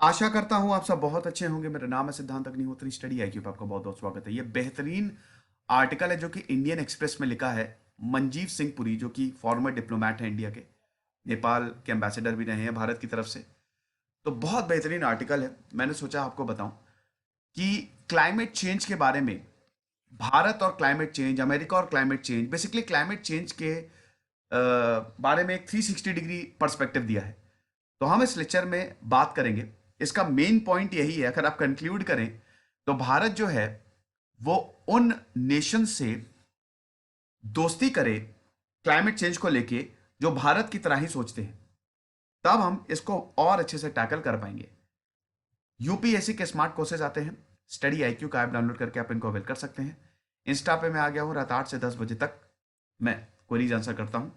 आशा करता हूं आप सब बहुत अच्छे होंगे। मेरा नाम है सिद्धांत अग्निहोत्री। स्टडी आईक्यू पे आपका बहुत बहुत स्वागत है। ये बेहतरीन आर्टिकल है जो कि इंडियन एक्सप्रेस में लिखा है मंजीव सिंह पुरी, जो कि फॉर्मर डिप्लोमेट है इंडिया के, नेपाल के एम्बेसडर भी रहे हैं भारत की तरफ से। तो बहुत बेहतरीन आर्टिकल है। मैंने सोचा आपको बताऊं कि क्लाइमेट चेंज के बारे में, भारत और क्लाइमेट चेंज, अमेरिका और climate change, basically climate change के बारे में एक 360 डिग्री पर्सपेक्टिव दिया है। तो हम इस लेक्चर में बात करेंगे। इसका मेन पॉइंट यही है, अगर आप कंक्लूड करें तो भारत जो है वो उन नेशन से दोस्ती करे क्लाइमेट चेंज को लेके जो भारत की तरह ही सोचते हैं, तब हम इसको और अच्छे से टैकल कर पाएंगे। यूपीएससी के स्मार्ट कोर्सेज आते हैं, स्टडी आईक्यू का ऐप डाउनलोड करके आप इनको अवेल कर सकते हैं। इंस्टा पे मैं आ गया हूँ, रात 8 से 10 बजे तक मैं क्वेरीज आंसर करता हूँ।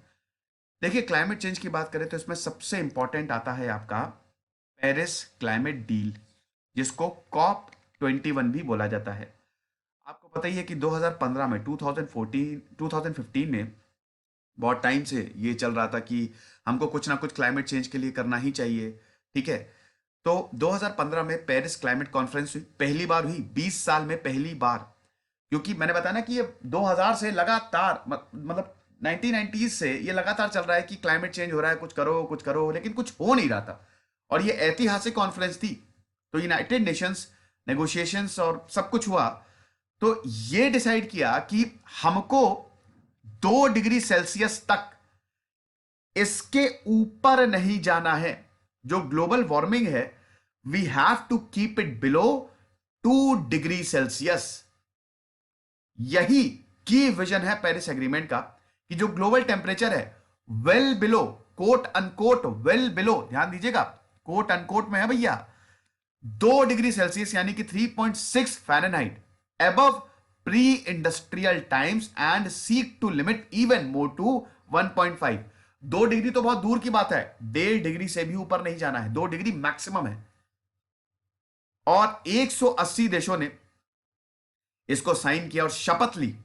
देखिए, क्लाइमेट चेंज की बात करें तो इसमें सबसे इंपॉर्टेंट आता है आपका पेरिस क्लाइमेट डील, जिसको कॉप 21 भी बोला जाता है। आपको पता ही है कि 2015 में 2015 में बहुत टाइम से ये चल रहा था कि हमको कुछ ना कुछ क्लाइमेट चेंज के लिए करना ही चाहिए। ठीक है, तो 2015 में पेरिस क्लाइमेट कॉन्फ्रेंस हुई, पहली बार हुई 20 साल में, पहली बार। क्योंकि मैंने बताया ना कि ये 2000 से लगातार, मतलब 1990s से ये लगातार चल रहा है कि क्लाइमेट चेंज हो रहा है, कुछ करो कुछ करो, लेकिन कुछ हो नहीं रहा था। और ये ऐतिहासिक कॉन्फ्रेंस थी। तो यूनाइटेड नेशंस नेगोशिएशंस और सब कुछ हुआ, तो ये डिसाइड किया कि हमको 2 डिग्री सेल्सियस तक, इसके ऊपर नहीं जाना है। जो ग्लोबल वार्मिंग है, we have to keep it below 2 degree Celsius. यही की विजन है पेरिस एग्रीमेंट का, कि जो ग्लोबल टेम्परेचर है well below, quote unquote well below, ध्यान दीजिएगा, कोट अनकोट में है भैया, 2 डिग्री सेल्सियस यानी कि 3.6 Fahrenheit above pre industrial times and seek to limit even more to 1.5। 2 degree तो बहुत दूर की बात है, 1.5 डिग्री से भी ऊपर नहीं जाना है, 2 डिग्री मैक्सिमम है। और 180 देशों ने इसको साइन किया और शपथ ली।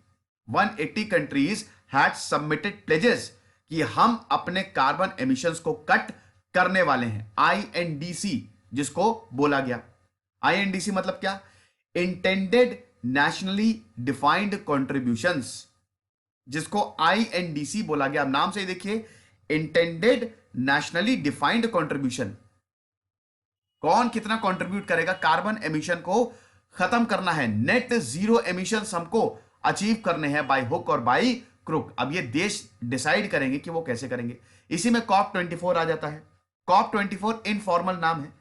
180 कंट्रीज हैड सबमिटेड प्लेजेस कि हम अपने कार्बन एमिशंस को कट करने वाले हैं। आईएनडीसी जिसको बोला गया, आईएनडीसी मतलब क्या? इंटेंडेड नेशनली डिफाइंड कॉन्ट्रीब्यूशंस, जिसको आईएनडीसी बोला गया। नाम से ही देखिए, इंटेंडेड नेशनली डिफाइंड कॉन्ट्रीब्यूशन। कौन कितना कंट्रीब्यूट करेगा? कार्बन एमिशन को खत्म करना है, नेट जीरो एमिशन हमको अचीव करने हैं बाय हुक और बाय क्रुक। अब ये देश डिसाइड करेंगे कि वो कैसे करेंगे। इसी में कॉप 24 आ जाता है। कॉप 24 इनफॉर्मल नाम है,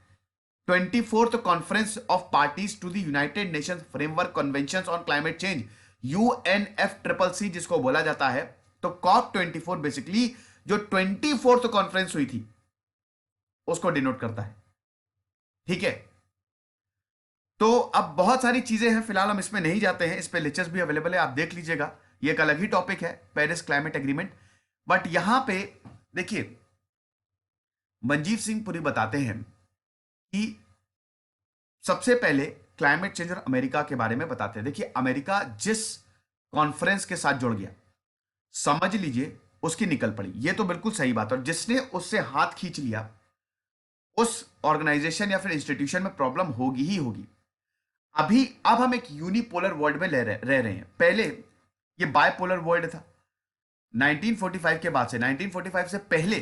24th conference of parties to the United Nations framework convention on climate change, UNFCCC जिसको बोला जाता है। तो कॉप 24 बेसिकली जो 24th कॉन्फ्रेंस हुई थी उसको डिनोट करता है। ठीक है, तो अब बहुत सारी चीजें हैं, फिलहाल हम इसमें नहीं जाते हैं। इस पे लेक्चर्स भी अवेलेबल है, आप देख लीजिएगा। ये एक अलग ही टॉपिक है, पेरिस क्लाइमेट एग्रीमेंट। बट यहां पे देखिए, मंजीव सिंह पुरी बताते हैं कि सबसे पहले क्लाइमेट चेंज और अमेरिका के बारे में बताते हैं। देखिए, अमेरिका जिस कॉन्फ्रेंस के साथ जुड़ गया, समझ लीजिए उसकी निकल पड़ी। ये तो बिल्कुल सही बात है। और जिसने उससे हाथ खींच लिया, उस ऑर्गेनाइजेशन या फिर इंस्टीट्यूशन में प्रॉब्लम होगी ही होगी। अब हम एक यूनिपोलर वर्ल्ड में रह रहे हैं। पहले ये बायपोलर वर्ल्ड था। 1945 के बाद से, 1945 से पहले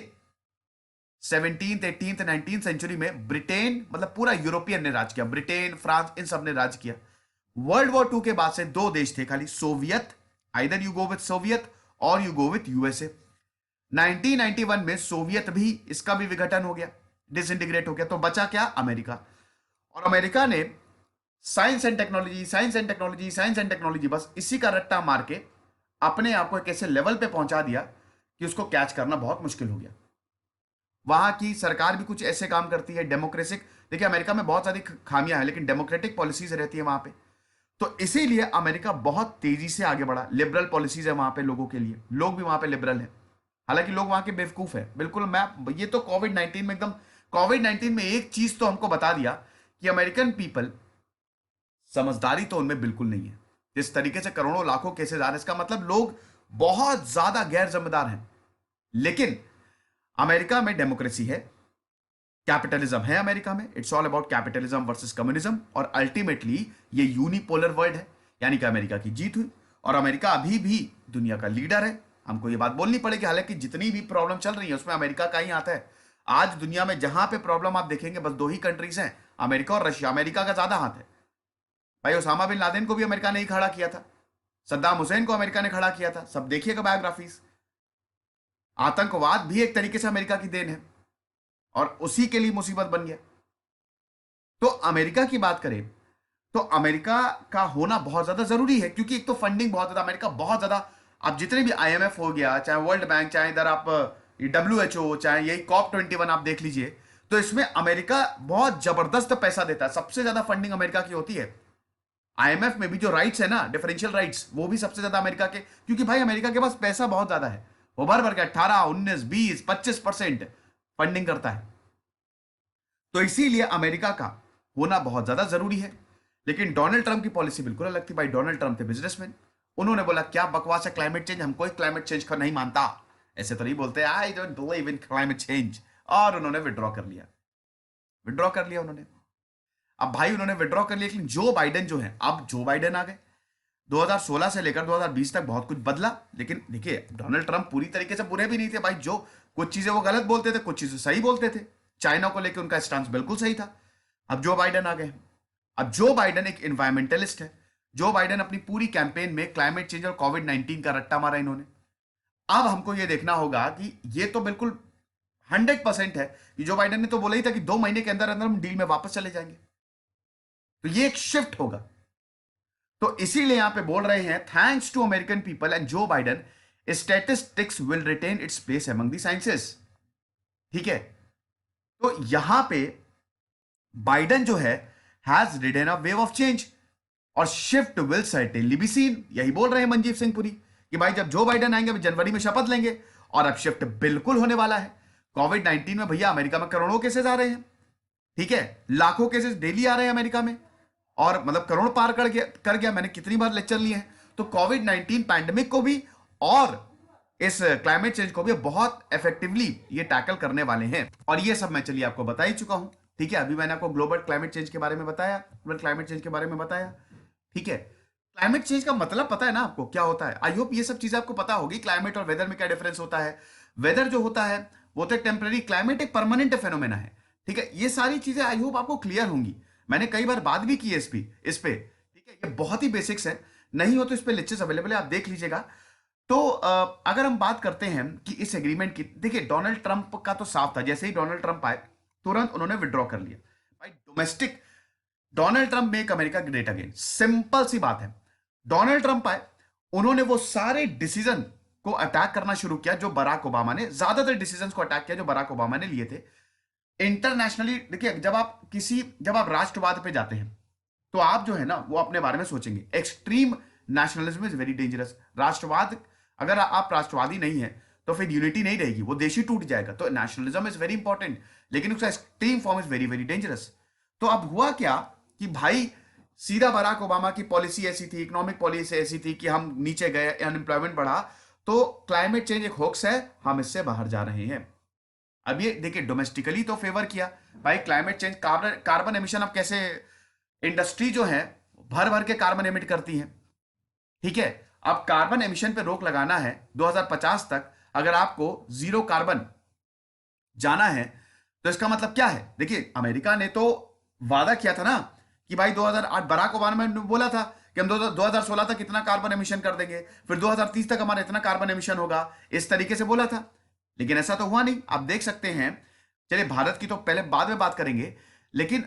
17th 18th 19th सेंचुरी में ब्रिटेन, मतलब पूरा यूरोपियन ने राज किया। ब्रिटेन, फ्रांस, इन सब ने राज किया। वर्ल्ड वॉर 2 के बाद से 2 देश थे खाली, Soviet, either you go with Soviet और यू गो विथ यूएसए। 1991 में सोवियत भी, इसका भी विघटन हो गया, डिसइंटीग्रेट हो गया। तो बचा क्या? अमेरिका। और अमेरिका ने science and technology, science and technology, science and technology, बस इसी का रट्टा मार के अपने आप को एक ऐसे लेवल पे पहुंचा दिया कि उसको कैच करना बहुत मुश्किल हो गया। वहां की सरकार भी कुछ ऐसे काम करती है डेमोक्रेटिक। देखिए, अमेरिका में बहुत सारी खामियां हैं, लेकिन डेमोक्रेटिक पॉलिसीज रहती है वहां पे। तो इसीलिए अमेरिका बहुत तेजी से आगे बढ़ा। लिबरल पॉलिसीज है वहां पे लोगों के लिए, लोग भी वहां पे लिबरल है। हालांकि लोग वहां के बेवकूफ है बिल्कुल। मैं ये तो कोविड 19 में एकदम, कोविड 19 में एक चीज तो हमको बता दिया कि अमेरिकन पीपल, समझदारी तो उनमें बिल्कुल नहीं है। जिस तरीके से करोड़ों लाखों केसेस आ रहे हैं, इसका मतलब लोग बहुत ज्यादा गैर जिम्मेदार हैं। लेकिन अमेरिका में डेमोक्रेसी है, कैपिटलिज्म है अमेरिका में, it's all about capitalism versus communism, और अल्टीमेटली ये यूनिपोलर वर्ल्ड है, यानी कि अमेरिका की जीत हुई और अमेरिका अभी भी दुनिया का लीडर है। हमको ये बात बोलनी पड़ेगी, हालांकि जितनी भी प्रॉब्लम चल रही है उसमें अमेरिका का ही हाथ है। आज दुनिया में जहां पे प्रॉब्लम आप देखेंगे बस दो ही कंट्रीज हैं, अमेरिका और रशिया। अमेरिका का ज्यादा हाथ है भाई। ओसामा बिन लादेन को भी अमेरिका ने ही खड़ा किया था, सद्दाम हुसैन को अमेरिका ने खड़ा किया था, सब देखिएगा बायोग्राफीज। आतंकवाद भी एक तरीके से अमेरिका की देन है और उसी के लिए मुसीबत बन गया। तो अमेरिका की बात करें तो अमेरिका का होना बहुत ज्यादा जरूरी है, क्योंकि एक तो फंडिंग बहुत ज्यादा, अमेरिका बहुत ज्यादा, आप जितने भी आईएमएफ हो गया, चाहे वर्ल्ड बैंक, चाहे इधर आप WHO, चाहे यही COP21 आप देख लीजिए, तो इसमें अमेरिका बहुत जबरदस्त पैसा देता है। सबसे ज्यादा फंडिंग अमेरिका की होती है। आईएमएफ में भी जो राइट्स है ना, डिफरेंशियल राइट्स, वो भी सबसे ज्यादा अमेरिका के, क्योंकि भाई अमेरिका के पास पैसा बहुत ज्यादा है। वो भर भर के 18, 19, 20, 25% फंडिंग करता है। तो इसीलिए अमेरिका का होना बहुत ज्यादा जरूरी है। लेकिन डोनाल्ड ट्रंप की पॉलिसी बिल्कुल अलग थी भाई। डोनाल्ड ट्रंप थे बिजनेसमैन, उन्होंने बोला क्या बकवास है क्लाइमेट चेंज, हम कोई क्लाइमेट चेंज का नहीं मानता। ऐसे तो नहीं बोलते, I don't believe in climate change, और उन्होंने विड्रॉ कर लिया। विड्रॉ कर लिया उन्होंने। अब भाई उन्होंने विड्रॉ कर लिया, लेकिन जो बाइडेन जो है, अब जो बाइडेन आ गए। 2016 से लेकर 2020 तक बहुत कुछ बदला, लेकिन देखिए डोनाल्ड ट्रंप पूरी तरीके से बुरे भी नहीं थे भाई। जो कुछ चीजें वो गलत बोलते थे, कुछ चीजें सही बोलते थे। चाइना को लेकर उनका स्टांस बिल्कुल सही था। अब जो बाइडेन आ गए। अब जो बाइडेन एक इन्वायरमेंटलिस्ट है। जो बाइडेन अपनी पूरी कैंपेन में क्लाइमेट चेंज और कोविड-19 का रट्टा मारा इन्होंने। अब हमको यह देखना होगा कि ये तो बिल्कुल 100% है कि जो बाइडेन ने तो बोला ही था कि 2 महीने के अंदर अंदर हम डील में वापस चले जाएंगे। तो ये एक शिफ्ट होगा। तो इसीलिए यहां पे बोल रहे हैं, thanks to American people and Joe Biden, statistics will retain its place among the sciences. ठीक है, तो यहां पे बाइडेन जो है has ridden a wave of change और shift will certainly be seen. यही बोल रहे हैं मनजीव सिंह पुरी कि भाई जब जो बाइडेन आएंगे अभी जनवरी में शपथ लेंगे और अब शिफ्ट बिल्कुल होने वाला है। कोविड-19 में भैया अमेरिका में करोड़ों केसेस आ रहे हैं। ठीक है, लाखों केसेस डेली आ रहे हैं अमेरिका में, और मतलब करोड़ पार कर गया। मैंने कितनी बार लेक्चर लिए हैं। तो कोविड-19 पैंडेमिक को भी और इस क्लाइमेट चेंज को भी बहुत इफेक्टिवली ये टैकल करने वाले हैं। और ये सब मैं चलिए आपको बता ही चुका हूं। ठीक है, अभी मैंने आपको ग्लोबल क्लाइमेट चेंज के बारे में बताया, ग्लोबल क्लाइमेट चेंज के बारे में बताया। ठीक है, क्लाइमेट चेंज का मतलब पता है ना आपको क्या होता है। आई होप ये सब चीजें आपको पता होगी। क्लाइमेट और वेदर में क्या डिफरेंस होता है। वेदर जो होता है वो तो टेम्पररी, क्लाइमेट एक परमानेंट फेनोमेना है। ठीक है, ये सारी चीजें आई होप आपको क्लियर होंगी। मैंने कई बार बात भी की है इस पे। ठीक है, ये बहुत ही बेसिक्स है, नहीं हो तो इस पे लेक्चर्स अवेलेबल है, आप देख लीजिएगा। तो अगर हम बात करते हैं कि इस एग्रीमेंट की, देखिए डोनाल्ड ट्रंप का तो साफ था, जैसे ही डोनाल्ड ट्रंप आए तुरंत उन्होंने विड्रॉ कर लिया भाई। Domestic, Donald Trump make America great again, simple सी बात है। डोनाल्ड ट्रंप आए, उन्होंने वो सारे डिसीजन को अटैक करना शुरू किया जो बराक ओबामा ने, ज्यादातर डिसीजन को अटैक किया जो बराक ओबामा ने लिए थे इंटरनेशनली। देखिए जब आप राष्ट्रवाद पे जाते हैं तो आप जो है ना वो अपने बारे में सोचेंगे। Extreme nationalism is very dangerous. राष्ट्रवाद, अगर आप राष्ट्रवादी नहीं है तो फिर यूनिटी नहीं रहेगी, वो देश ही टूट जाएगा। तो नेशनलिज्म इज वेरी इंपॉर्टेंट, लेकिन उसका extreme form is very very dangerous. तो अब हुआ क्या कि भाई सीधा बराक ओबामा की पॉलिसी ऐसी थी, इकोनॉमिक पॉलिसी ऐसी थी कि हम नीचे गए, अनएम्प्लॉयमेंट बढ़ा, तो क्लाइमेट चेंज एक होक्स है, हम इससे बाहर जा रहे हैं। अब ये देखिए डोमेस्टिकली तो फेवर किया भाई क्लाइमेट चेंज, कार्बन एमिशन। अब कैसे इंडस्ट्री जो है भर भर के कार्बन एमिट करती है। ठीक है, अब कार्बन एमिशन पे रोक लगाना है 2050 तक। अगर आपको जीरो कार्बन जाना है तो इसका मतलब क्या है। देखिए अमेरिका ने तो वादा किया था ना कि भाई 2008 बराक ओबामा ने बोला था कि हम 2016 तक इतना कार्बन एमिशन कर देंगे, फिर 2030 तक हमारा इतना कार्बन एमिशन होगा, इस तरीके से बोला था। लेकिन ऐसा तो हुआ नहीं, आप देख सकते हैं। चलिए भारत की तो पहले बाद में बात करेंगे, लेकिन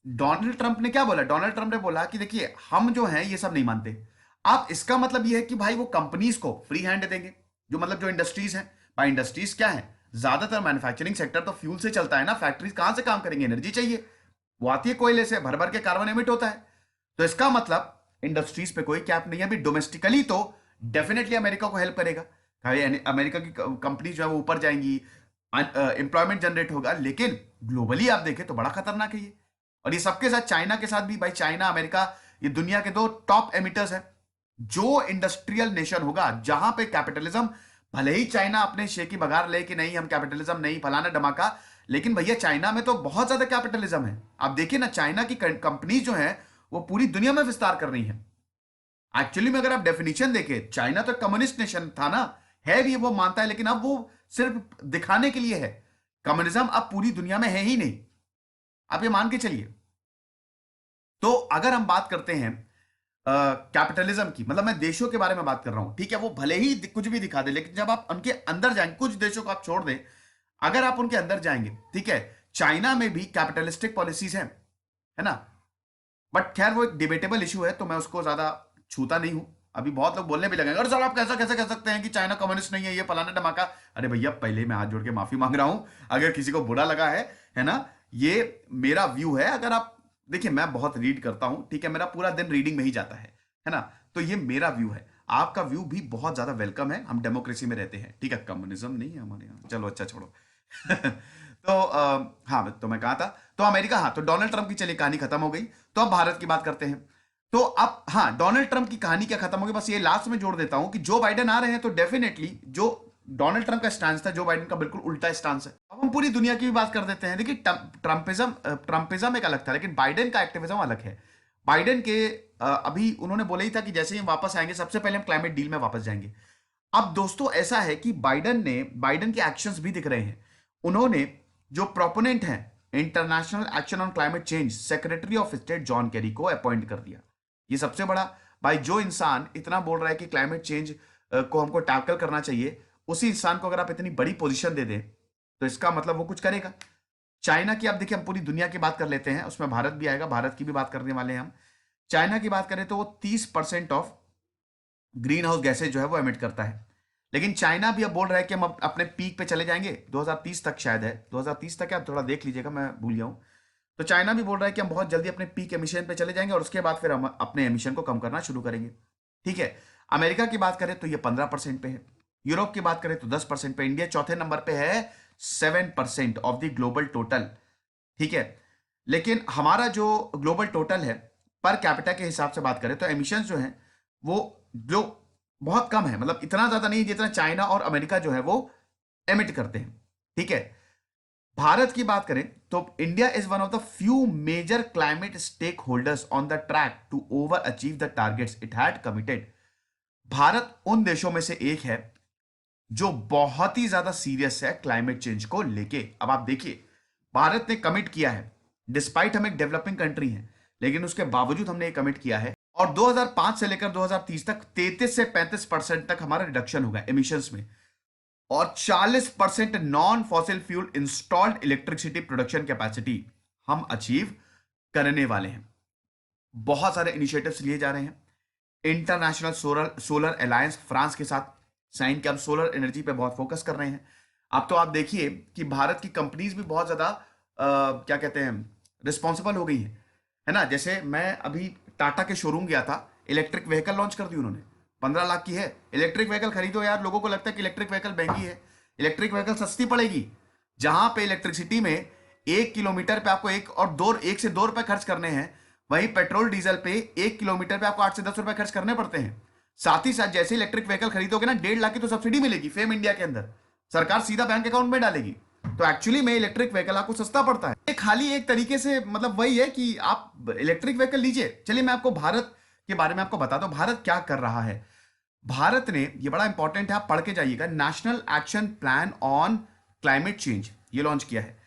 डोनाल्ड ट्रंप ने क्या बोला। डोनाल्ड ट्रंप ने बोला कि देखिए हम जो हैं ये सब नहीं मानते। आप इसका मतलब ये है कि भाई वो कंपनीज को फ्री हैंड देंगे, जो मतलब जो इंडस्ट्रीज हैं। भाई इंडस्ट्रीज क्या है, ज्यादातर मैन्युफैक्चरिंग सेक्टर तो फ्यूल से चलता है ना। फैक्ट्रीज कहां से काम करेंगे, एनर्जी चाहिए, वो आती है कोयले से, भर भर के कार्बन एमिट होता है। तो इसका मतलब इंडस्ट्रीज पे कोई कैप नहीं है। अभी डोमेस्टिकली तो डेफिनेटली अमेरिका को हेल्प करेगा, अमेरिका की कंपनी जो है वो ऊपर जाएंगी, एम्प्लॉयमेंट जनरेट होगा। लेकिन ग्लोबली आप देखें तो बड़ा खतरनाक है ये। और ये सबके साथ, चाइना के साथ भी भाई, चाइना अमेरिका ये दुनिया के 2 टॉप एमिटर्स हैं। जो इंडस्ट्रियल नेशन होगा जहां पे कैपिटलिज्म, भले ही चाइना अपने शेर की बगार ले कि नहीं हम कैपिटलिज्म नहीं, फलाना धमाका, लेकिन भैया चाइना में तो बहुत ज्यादा कैपिटलिज्म है। आप देखिए ना, चाइना की कंपनी जो है वो पूरी दुनिया में विस्तार कर रही है। एक्चुअली में अगर आप डेफिनेशन देखें, चाइना तो कम्युनिस्ट नेशन था ना, है भी, वो मानता है, लेकिन अब वो सिर्फ दिखाने के लिए है। कम्युनिज्म अब पूरी दुनिया में है ही नहीं, आप ये मान के चलिए। तो अगर हम बात करते हैं कैपिटलिज्म की, मतलब मैं देशों के बारे में बात कर रहा हूं, ठीक है, वो भले ही कुछ भी दिखा दे, लेकिन जब आप उनके अंदर जाएंगे, कुछ देशों को आप छोड़ दें, अगर आप उनके अंदर जाएंगे, ठीक है, चाइना में भी कैपिटलिस्टिक पॉलिसीज हैं, है ना। बट खैर वो एक डिबेटेबल इशू है, तो मैं उसको ज्यादा छूता नहीं हूं। अभी बहुत लोग बोलने भी लगेंगे, और सर आप कैसा कैसे कह सकते हैं कि चाइना कम्युनिस्ट नहीं है, ये फलाना धमाका। अरे भैया, पहले मैं हाथ जोड़ के माफी मांग रहा हूं अगर किसी को बुरा लगा है ना। ये मेरा व्यू है। अगर आप देखिए, मैं बहुत रीड करता हूं, ठीक है, मेरा पूरा दिन रीडिंग में ही जाता है ना। तो ये मेरा व्यू है, आपका व्यू भी बहुत ज्यादा वेलकम है, हम डेमोक्रेसी में रहते हैं, ठीक है, कम्युनिज्म नहीं है हमारे यहाँ। चलो अच्छा, छोड़ो। तो हाँ, तो मैं कहा था, तो अमेरिका, हाँ, तो डोनाल्ड ट्रंप की चलिए कहानी खत्म हो गई। तो अब भारत की बात करते हैं। तो अब हाँ, डोनाल्ड ट्रंप की कहानी क्या खत्म हो गई, बस ये लास्ट में जोड़ देता हूं कि जो बाइडेन आ रहे हैं, तो डेफिनेटली जो डोनाल्ड ट्रंप का स्टांस था, जो बाइडेन का बिल्कुल उल्टा स्टांस है। अब हम पूरी दुनिया की भी बात कर देते हैं। देखिए, ट्रंपिज्म एक अलग था, लेकिन बाइडेन का एक्टिविज्म अलग है। बाइडेन के अभी उन्होंने बोला ही था कि जैसे ही हम वापस आएंगे, सबसे पहले हम क्लाइमेट डील में वापस जाएंगे। अब दोस्तों ऐसा है कि बाइडेन के एक्शंस भी दिख रहे हैं। उन्होंने जो प्रोपोनेंट हैं international action on climate change, secretary of state John Kerry को अपॉइंट कर दिया। ये सबसे बड़ा, भाई, जो इंसान इतना बोल रहा है कि क्लाइमेट चेंज को हमको टैकल करना चाहिए, उसी इंसान को अगर आप इतनी बड़ी पोजीशन दे दें, तो इसका मतलब वो कुछ करेगा। चाइना की, आप देखिए, हम पूरी दुनिया की बात कर लेते हैं, उसमें भारत भी आएगा, भारत की भी बात करने वाले हैं हम। चाइना की बात करें तो वो 30% ऑफ ग्रीन हाउस गैसेज जो है वो एमिट करता है। लेकिन चाइना भी अब बोल रहा है कि हम अपने पीक पे चले जाएंगे 2030 तक, शायद है 2030 तक है, आप थोड़ा देख लीजिएगा, मैं भूल गया हूं। तो चाइना भी बोल रहा है कि हम बहुत जल्दी अपने पीक एमिशन पे चले जाएंगे, और उसके बाद फिर हम अपने एमिशन को कम करना शुरू करेंगे, ठीक है। अमेरिका की बात करें तो ये 15% पे है। यूरोप की बात करें तो 10% पे। इंडिया चौथे नंबर पे है, 7% ऑफ द ग्लोबल टोटल, ठीक है। लेकिन हमारा जो ग्लोबल टोटल है, पर कैपिटा के हिसाब से बात करें तो एमिशंस जो हैं वो जो बहुत कम है, मतलब इतना ज्यादा नहीं जितना चाइना और अमेरिका जो है वो एमिट करते हैं, ठीक है। भारत की बात करें तो India is one of the few major climate stakeholders on the track to over achieve the targets it had committed. Bharat उन देशों में से एक है जो बहुत ही ज्यादा सीरियस है क्लाइमेट चेंज को लेके। अब आप देखिए, भारत ने कमिट किया है, डिस्पाइट हम एक डेवलपिंग कंट्री हैं, लेकिन उसके बावजूद हमने ये कमिट किया है, और 2005 से लेकर 2030 तक 33 से 35% तक हमारा रिडक्शन होगा एमिशंस में, और 40% non fossil fuel installed electricity production capacity हम अचीव करने वाले हैं। बहुत सारे इनिशिएटिव्स लिए जा रहे हैं। इंटरनेशनल सोलर अलायंस फ्रांस के साथ साइन किया, हम सोलर एनर्जी पे बहुत फोकस कर रहे हैं। अब तो आप देखिए कि भारत की कंपनीज भी बहुत ज्यादा क्या कहते हैं, रिस्पॉन्सिबल हो गई हैं, है ना। जैसे मैं अभी टाटा के शोरूम गया था, इलेक्ट्रिक व्हीकल लॉन्च कर दी उन्होंने, 15 लाख की है। इलेक्ट्रिक व्हीकल खरीदो यार, लोगों को लगता है कि इलेक्ट्रिक व्हीकल महंगी है, इलेक्ट्रिक व्हीकल सस्ती पड़ेगी। जहां पे इलेक्ट्रिसिटी में 1 किलोमीटर पे आपको एक से 2 रुपए खर्च करने हैं, वहीं पेट्रोल डीजल पे 1 किलोमीटर पे आपको 8 से 10 रुपए खर्च करने पड़ते हैं। साथ ही साथ जैसे इलेक्ट्रिक व्हीकल खरीदोगे ना, 1.5 लाख की तो सब्सिडी मिलेगी फेम इंडिया के अंदर, सरकार सीधा बैंक अकाउंट में डालेगी। तो एक्चुअली में इलेक्ट्रिक व्हीकल आपको सस्ता पड़ता है। ये खाली एक तरीके से मतलब वही है कि आप इलेक्ट्रिक व्हीकल लीजिए। चलिए मैं आपको भारत के बारे में आपको बता दो, भारत क्या कर रहा है। भारत ने, ये बड़ा इंपॉर्टेंट है, आप पढ़ के जाइएगा, national action plan on climate change ये लॉन्च किया है।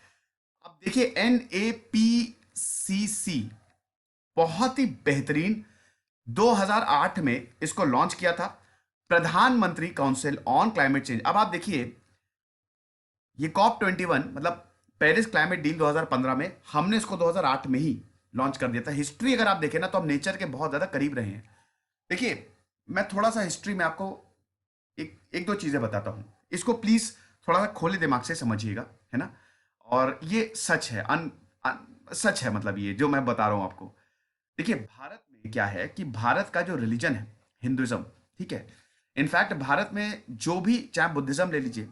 अब देखिए, NAPCC बहुत ही बेहतरीन, 2008 में इसको लॉन्च किया था, प्रधानमंत्री काउंसिल ऑन क्लाइमेट चेंज। अब आप देखिए, ये COP21 मतलब पेरिस क्लाइमेट डील 2015 में, हमने इसको 2008 में ही लॉन्च कर दिया था। हिस्ट्री अगर आप देखें ना, तो हम नेचर के बहुत ज्यादा करीब रहे हैं। देखिए, मैं थोड़ा सा हिस्ट्री में आपको एक दो चीजें बताता हूं, इसको प्लीज थोड़ा सा खोले दिमाग से समझिएगा, है ना। और ये सच है, सच है, मतलब ये जो मैं बता रहा हूं आपको। देखिए, भारत में क्या है कि भारत का जो रिलीजन है हिंदुइज्म, ठीक है। इनफैक्ट भारत में जो भी, चाहे बुद्धिज्म ले लीजिए,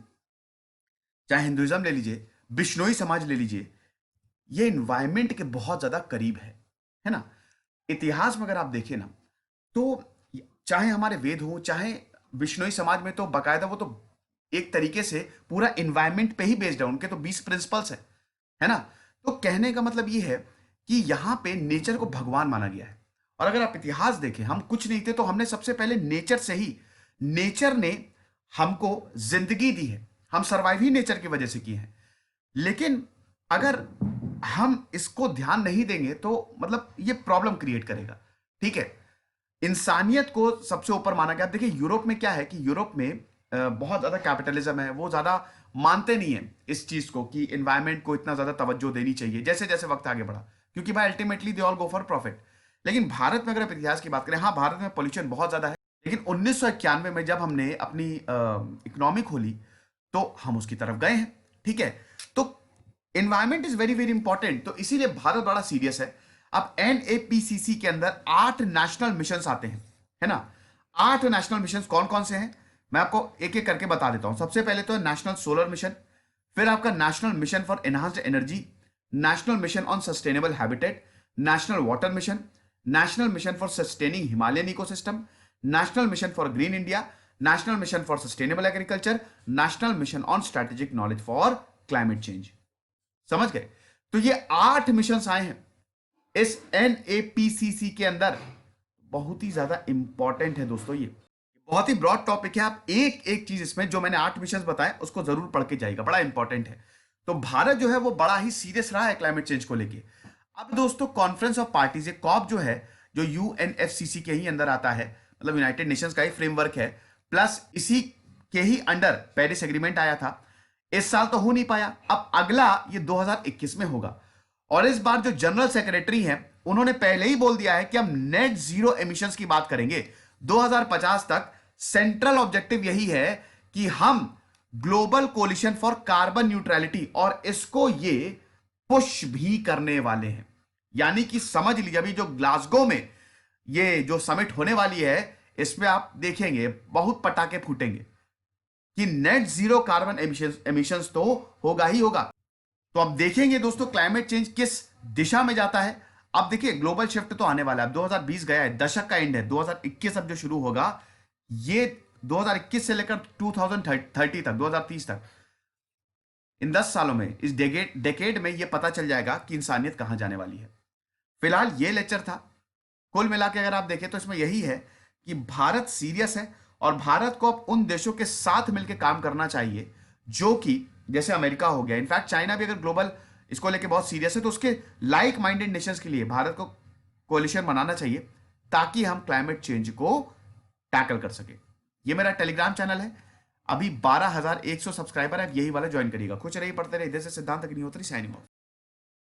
चाहे हिंदुइज्म ले लीजिए, बिश्नोई समाज ले लीजिए, ये इन्वायरमेंट के बहुत ज्यादा करीब है ना। इतिहास में अगर आप देखें ना, तो चाहे हमारे वेद हो, चाहे बिश्नोई समाज में तो बाकायदा वो तो एक तरीके से पूरा इन्वायरमेंट पे ही बेस्ड है, उनके तो 20 प्रिंसिपल्स है। है ना। तो कहने का मतलब ये है कि यहां पे नेचर को भगवान माना गया है। और अगर आप इतिहास देखें, हम कुछ नहीं थे तो हमने सबसे पहले नेचर से ही, नेचर ने हमको जिंदगी दी है, हम सरवाइव ही नेचर की वजह से किए हैं। लेकिन अगर हम इसको ध्यान नहीं देंगे तो मतलब ये प्रॉब्लम क्रिएट करेगा। ठीक है, इंसानियत को सबसे ऊपर माना गया। देखिए यूरोप में क्या है कि यूरोप में बहुत ज्यादा कैपिटलिज्म है, वो ज्यादा मानते नहीं है इस चीज को कि एनवायरमेंट को इतना ज्यादा तवज्जो देनी चाहिए जैसे जैसे वक्त आगे बढ़ा, क्योंकि भाई ultimately they all go for profit. लेकिन भारत में अगर आप इतिहास की बात करें, हाँ भारत में पोल्यूशन बहुत ज्यादा है, लेकिन 1991 में जब हमने अपनी इकोनॉमी खोली तो हम उसकी तरफ गए हैं। ठीक है, तो environment is very very important, तो इसीलिए भारत बड़ा सीरियस है। अब एनएपीसीसी के अंदर 8 नेशनल मिशन आते हैं, है ना। 8 नेशनल मिशन कौन कौन से हैं मैं आपको एक एक करके बता देता हूं। सबसे पहले तो है नेशनल सोलर मिशन, फिर आपका national mission for enhanced energy, national mission on sustainable habitat, national water mission, national mission for sustaining Himalayan ecosystem, national mission for green India, national mission for sustainable agriculture, national mission on strategic knowledge for climate change. समझ गए। तो ये 8 mission आए हैं इस एनएपीसीसी के अंदर। बहुत ही ज्यादा इंपॉर्टेंट है दोस्तों, ये बहुत ही ब्रॉड टॉपिक है। आप एक एक चीज इसमें जो मैंने 8 मिशन बताए उसको जरूर पढ़ के जाइएगा, बड़ा इंपॉर्टेंट है। तो भारत जो है वो बड़ा ही सीरियस रहा है क्लाइमेट चेंज को लेके। अब दोस्तों कॉन्फ्रेंस ऑफ पार्टीज, कॉप जो है, जो यूएनएफसीसी के ही अंदर आता है, मतलब यूनाइटेड नेशंस का ही फ्रेमवर्क है, प्लस इसी के ही अंडर पेरिस एग्रीमेंट आया था। इस साल तो हो नहीं पाया, अब अगला ये 2021 में होगा। और इस बार जो जनरल सेक्रेटरी हैं उन्होंने पहले ही बोल दिया है कि हम नेट जीरो एमिशंस की बात करेंगे 2050 तक। सेंट्रल ऑब्जेक्टिव यही है कि हम global coalition for carbon neutrality, और इसको ये पुश भी करने वाले हैं। यानी कि समझ लीजिए अभी जो ग्लासगो में ये जो समिट होने वाली है, इसमें आप देखेंगे बहुत पटाखे फूटेंगे कि नेट जीरो कार्बन एमिशंस तो होगा ही होगा। तो अब देखेंगे दोस्तों क्लाइमेट चेंज किस दिशा में जाता है। अब देखिए ग्लोबल शिफ्ट तो आने वाला है, अब 2020 गया है, दशक का एंड है, 2021 अब जो शुरू होगा, ये 2021 से लेकर 2030 तक, 2030 तक, इन 10 सालों में, इस डेकेड में ये पता चल जाएगा कि इंसानियत कहां जाने वाली है। फिलहाल ये लेक्चर था। कुल मिला के अगर आप देखें तो इसमें यही है कि भारत सीरियस है और भारत को अब उन देशों के साथ मिलकर काम करना चाहिए जो कि जैसे अमेरिका हो गया, इनफैक्ट चाइना भी अगर ग्लोबल इसको लेके बहुत सीरियस है तो उसके लाइक माइंडेड नेशंस के लिए भारत को कोलिशन बनाना चाहिए ताकि हम क्लाइमेट चेंज को टैकल कर सके। ये मेरा टेलीग्राम चैनल है, अभी 12,100 सब्सक्राइबर है, यही वाला ज्वाइन करिएगा। खुश रहिए, पढ़ते रहिए। इधर से सिद्धांत अग्निहोत्री साइनिंग ऑफ।